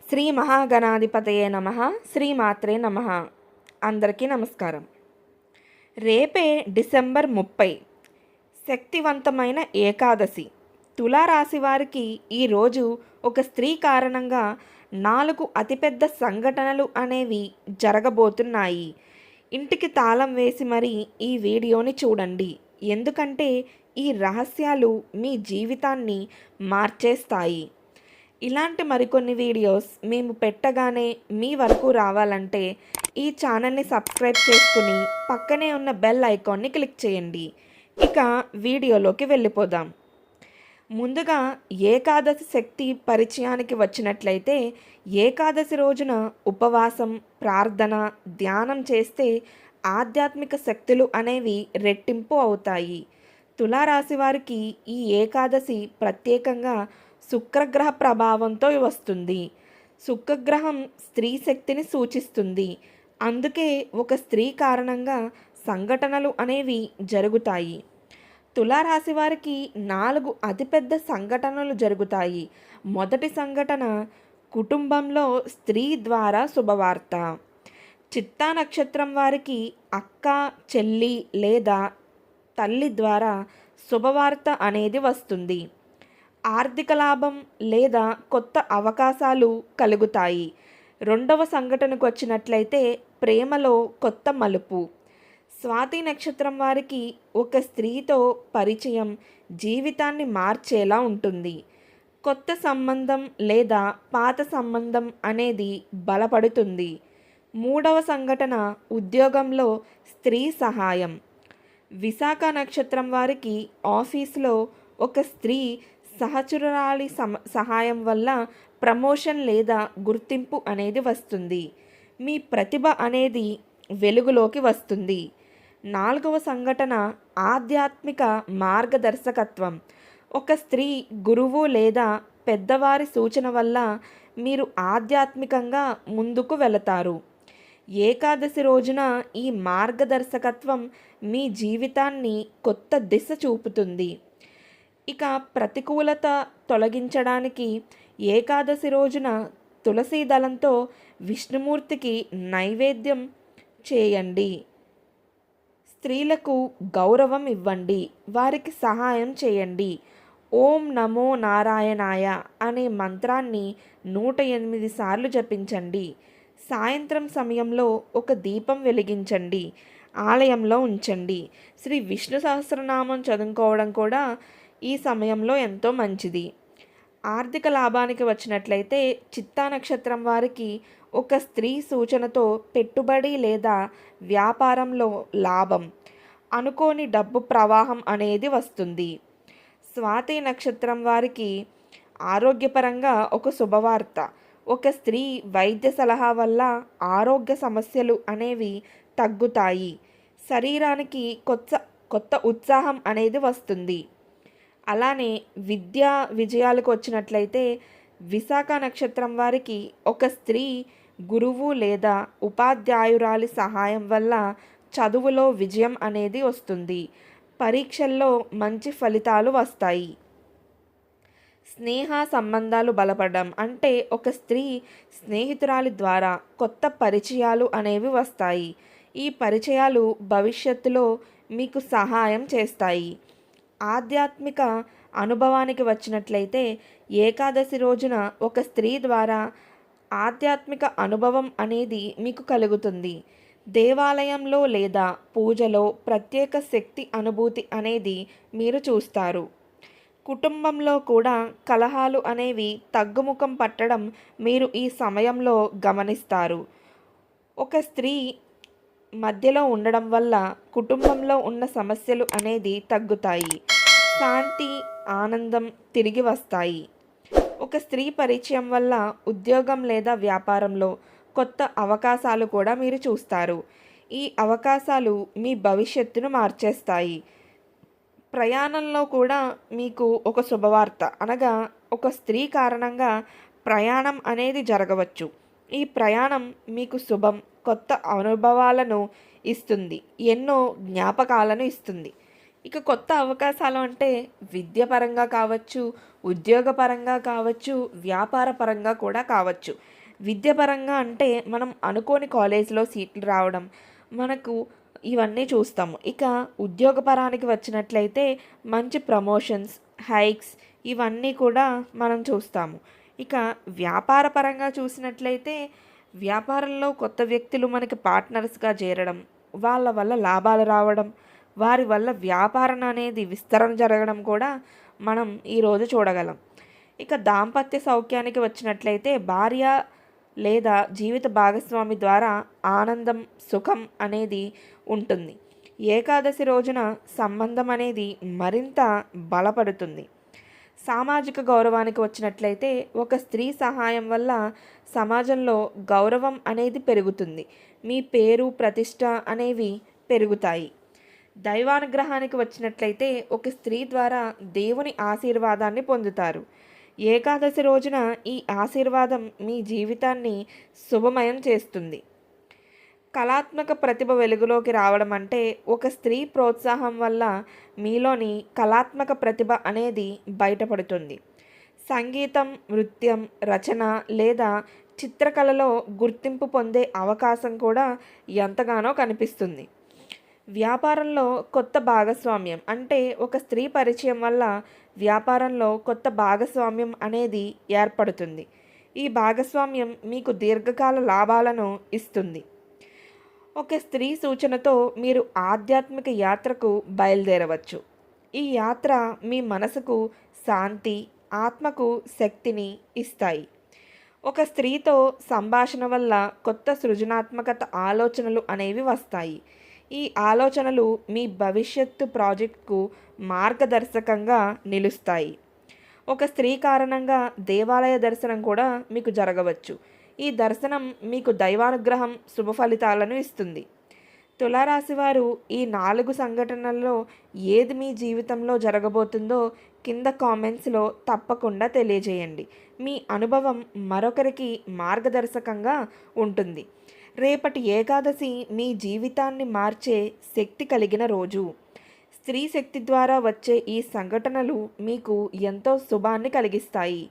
శ్రీ మహాగణాధిపతయే నమః. శ్రీమాత్రే నమః. అందరికీ నమస్కారం. రేపే డిసెంబర్ 30 శక్తివంతమైన ఏకాదశి. తులారాశి వారికి ఈరోజు ఒక స్త్రీ కారణంగా 4 అతిపెద్ద సంఘటనలు అనేవి జరగబోతున్నాయి. ఇంటికి తాళం వేసి మరీ ఈ వీడియోని చూడండి, ఎందుకంటే ఈ రహస్యాలు మీ జీవితాన్ని మార్చేస్తాయి. ఇలాంటి మరికొన్ని వీడియోస్ మేము పెట్టగానే మీ వరకు రావాలంటే ఈ ఛానల్ని సబ్స్క్రైబ్ చేసుకుని పక్కనే ఉన్న బెల్ ఐకాన్ని క్లిక్ చేయండి. ఇక వీడియోలోకి వెళ్ళిపోదాం. ముందుగా ఏకాదశి శక్తి పరిచయానికి వచ్చినట్లయితే, ఏకాదశి రోజున ఉపవాసం, ప్రార్థన, ధ్యానం చేస్తే ఆధ్యాత్మిక శక్తులు అనేవి రెట్టింపు అవుతాయి. తులారాశి వారికి ఈ ఏకాదశి ప్రత్యేకంగా శుక్రగ్రహ ప్రభావంతో వస్తుంది. శుక్రగ్రహం స్త్రీ శక్తిని సూచిస్తుంది. అందుకే ఒక స్త్రీ కారణంగా సంఘటనలు అనేవి జరుగుతాయి. తులారాశి వారికి 4 అతిపెద్ద సంఘటనలు జరుగుతాయి. మొదటి సంఘటన, కుటుంబంలో స్త్రీ ద్వారా శుభవార్త. చిత్తా నక్షత్రం వారికి అక్క, చెల్లి లేదా తల్లి ద్వారా శుభవార్త అనేది వస్తుంది. ఆర్థిక లాభం లేదా కొత్త అవకాశాలు కలుగుతాయి. రెండవ సంఘటనకు వచ్చినట్లయితే, ప్రేమలో కొత్త మలుపు. స్వాతి నక్షత్రం వారికి ఒక స్త్రీతో పరిచయం జీవితాన్ని మార్చేలా ఉంటుంది. కొత్త సంబంధం లేదా పాత సంబంధం అనేది బలపడుతుంది. మూడవ సంఘటన, ఉద్యోగంలో స్త్రీ సహాయం. విశాఖ నక్షత్రం వారికి ఆఫీసులో ఒక స్త్రీ సహచరురాలి సహాయం వల్ల ప్రమోషన్ లేదా గుర్తింపు అనేది వస్తుంది. మీ ప్రతిభ అనేది వెలుగులోకి వస్తుంది. నాలుగవ సంఘటన, ఆధ్యాత్మిక మార్గదర్శకత్వం. ఒక స్త్రీ గురువు లేదా పెద్దవారి సూచన వల్ల మీరు ఆధ్యాత్మికంగా ముందుకు వెళతారు. ఏకాదశి రోజున ఈ మార్గదర్శకత్వం మీ జీవితాన్ని కొత్త దిశ చూపుతుంది. ఇక ప్రతికూలత తొలగించడానికి ఏకాదశి రోజున తులసీ దళంతో విష్ణుమూర్తికి నైవేద్యం చేయండి. స్త్రీలకు గౌరవం ఇవ్వండి, వారికి సహాయం చేయండి. ఓం నమో నారాయణాయ అనే మంత్రాన్ని 108 సార్లు జపించండి. సాయంత్రం సమయంలో ఒక దీపం వెలిగించండి, ఆలయంలో ఉంచండి. శ్రీ విష్ణు సహస్రనామం చదువుకోవడం కూడా ఈ సమయంలో ఎంతో మంచిది. ఆర్థిక లాభానికి వచ్చినట్లయితే, చిత్తా నక్షత్రం వారికి ఒక స్త్రీ సూచనతో పెట్టుబడి లేదా వ్యాపారంలో లాభం, అనుకోని డబ్బు ప్రవాహం అనేది వస్తుంది. స్వాతి నక్షత్రం వారికి ఆరోగ్యపరంగా ఒక శుభవార్త. ఒక స్త్రీ వైద్య సలహా వల్ల ఆరోగ్య సమస్యలు అనేవి తగ్గుతాయి. శరీరానికి కొత్త ఉత్సాహం అనేది వస్తుంది. అలానే విద్యా విజయాలకు వచ్చినట్లయితే, విశాఖ నక్షత్రం వారికి ఒక స్త్రీ గురువు లేదా ఉపాధ్యాయురాలి సహాయం వల్ల చదువులో విజయం అనేది వస్తుంది. పరీక్షల్లో మంచి ఫలితాలు వస్తాయి. స్నేహ సంబంధాలు బలపడడం అంటే ఒక స్త్రీ స్నేహితురాలి ద్వారా కొత్త పరిచయాలు అనేవి వస్తాయి. ఈ పరిచయాలు భవిష్యత్తులో మీకు సహాయం చేస్తాయి. ఆధ్యాత్మిక అనుభవానికి వచ్చినట్లయితే, ఏకాదశి రోజున ఒక స్త్రీ ద్వారా ఆధ్యాత్మిక అనుభవం అనేది మీకు కలుగుతుంది. దేవాలయంలో లేదా పూజలో ప్రత్యేక శక్తి అనుభూతి అనేది మీరు చూస్తారు. కుటుంబంలో కూడా కలహాలు అనేవి తగ్గుముఖం పట్టడం మీరు ఈ సమయంలో గమనిస్తారు. ఒక స్త్రీ మధ్యలో ఉండడం వల్ల కుటుంబంలో ఉన్న సమస్యలు అనేది తగ్గుతాయి. శాంతి, ఆనందం తిరిగి వస్తాయి. ఒక స్త్రీ పరిచయం వల్ల ఉద్యోగం లేదా వ్యాపారంలో కొత్త అవకాశాలు కూడా మీరు చూస్తారు. ఈ అవకాశాలు మీ భవిష్యత్తును మార్చేస్తాయి. ప్రయాణంలో కూడా మీకు ఒక శుభవార్త, అనగా ఒక స్త్రీ కారణంగా ప్రయాణం అనేది జరగవచ్చు. ఈ ప్రయాణం మీకు శుభం, కొత్త అనుభవాలను ఇస్తుంది, ఎన్నో జ్ఞాపకాలను ఇస్తుంది. ఇక కొత్త అవకాశాలు అంటే విద్యపరంగా కావచ్చు, ఉద్యోగపరంగా కావచ్చు, వ్యాపార పరంగా కూడా కావచ్చు. విద్యాపరంగా అంటే మనం అనుకోని కాలేజీలో సీట్లు రావడం మనకు ఇవన్నీ చూస్తాము. ఇక ఉద్యోగపరానికి వచ్చినట్లయితే మంచి ప్రమోషన్స్, హైక్స్ ఇవన్నీ కూడా మనం చూస్తాము. ఇక వ్యాపార పరంగా చూసినట్లయితే వ్యాపారంలో కొత్త వ్యక్తులు మనకి పార్ట్నర్స్గా చేరడం, వాళ్ళ వల్ల లాభాలు రావడం, వారి వల్ల వ్యాపారం అనేది విస్తరణ జరగడం కూడా మనం ఈరోజు చూడగలం. ఇక దాంపత్య సౌఖ్యానికి వచ్చినట్లయితే భార్య లేదా జీవిత భాగస్వామి ద్వారా ఆనందం, సుఖం అనేది ఉంటుంది. ఏకాదశి రోజున సంబంధం అనేది మరింత బలపడుతుంది. సామాజిక గౌరవానికి వచ్చినట్లయితే ఒక స్త్రీ సహాయం వల్ల సమాజంలో గౌరవం అనేది పెరుగుతుంది. మీ పేరు, ప్రతిష్ట అనేవి పెరుగుతాయి. దైవానుగ్రహానికి వచ్చినట్లయితే ఒక స్త్రీ ద్వారా దేవుని ఆశీర్వాదాన్ని పొందుతారు. ఏకాదశి రోజున ఈ ఆశీర్వాదం మీ జీవితాన్ని శుభమయం చేస్తుంది. కళాత్మక ప్రతిభ వెలుగులోకి రావడం అంటే ఒక స్త్రీ ప్రోత్సాహం వల్ల మీలోని కళాత్మక ప్రతిభ అనేది బయటపడుతుంది. సంగీతం, నృత్యం, రచన లేదా చిత్రకళలో గుర్తింపు పొందే అవకాశం కూడా ఎంతగానో కనిపిస్తుంది. వ్యాపారంలో కొత్త భాగస్వామ్యం అంటే ఒక స్త్రీ పరిచయం వల్ల వ్యాపారంలో కొత్త భాగస్వామ్యం అనేది ఏర్పడుతుంది. ఈ భాగస్వామ్యం మీకు దీర్ఘకాల లాభాలను ఇస్తుంది. ఒక స్త్రీ సూచనతో మీరు ఆధ్యాత్మిక యాత్రకు బయలుదేరవచ్చు. ఈ యాత్ర మీ మనసుకు శాంతి, ఆత్మకు శక్తిని ఇస్తాయి. ఒక స్త్రీతో సంభాషణ వల్ల కొత్త సృజనాత్మకత ఆలోచనలు అనేవి వస్తాయి. ఈ ఆలోచనలు మీ భవిష్యత్తు ప్రాజెక్టుకు మార్గదర్శకంగా నిలుస్తాయి. ఒక స్త్రీ కారణంగా దేవాలయ దర్శనం కూడా మీకు జరగవచ్చు. ఈ దర్శనం మీకు దైవానుగ్రహం, శుభ ఫలితాలను ఇస్తుంది. తులారాశి వారు ఈ 4 సంఘటనల్లో ఏది మీ జీవితంలో జరగబోతుందో కింద కామెంట్స్లో తప్పకుండా తెలియజేయండి. మీ అనుభవం మరొకరికి మార్గదర్శకంగా ఉంటుంది. రేపటి ఏకాదశి మీ జీవితాన్ని మార్చే శక్తి కలిగిన రోజు. స్త్రీ శక్తి ద్వారా వచ్చే ఈ సంఘటనలు మీకు ఎంతో శుభాన్ని కలిగిస్తాయి.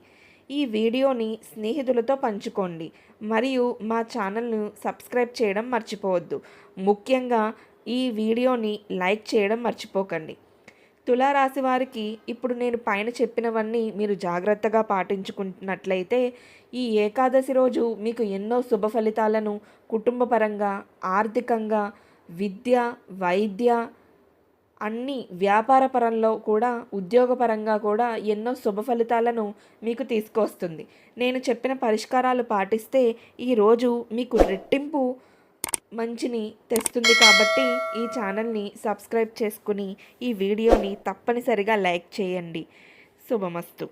ఈ వీడియోని స్నేహితులతో పంచుకోండి మరియు మా ఛానల్ను సబ్స్క్రైబ్ చేయడం మర్చిపోవద్దు. ముఖ్యంగా ఈ వీడియోని లైక్ చేయడం మర్చిపోకండి. తులారాశి వారికి ఇప్పుడు నేను పైన చెప్పినవన్నీ మీరు జాగ్రత్తగా పాటించుకున్నట్లయితే ఈ ఏకాదశి రోజు మీకు ఎన్నో శుభ ఫలితాలను కుటుంబపరంగా, ఆర్థికంగా, విద్య, వైద్య అన్ని వ్యాపార పరంలో కూడా, ఉద్యోగపరంగా కూడా ఎన్నో శుభ ఫలితాలను మీకు తీసుకొస్తుంది. నేను చెప్పిన పరిష్కారాలు పాటిస్తే ఈరోజు మీకు రెట్టింపు మంచిని తెస్తుంది. కాబట్టి ఈ ఛానల్ని సబ్స్క్రైబ్ చేసుకుని ఈ వీడియోని తప్పనిసరిగా లైక్ చేయండి. శుభమస్తు.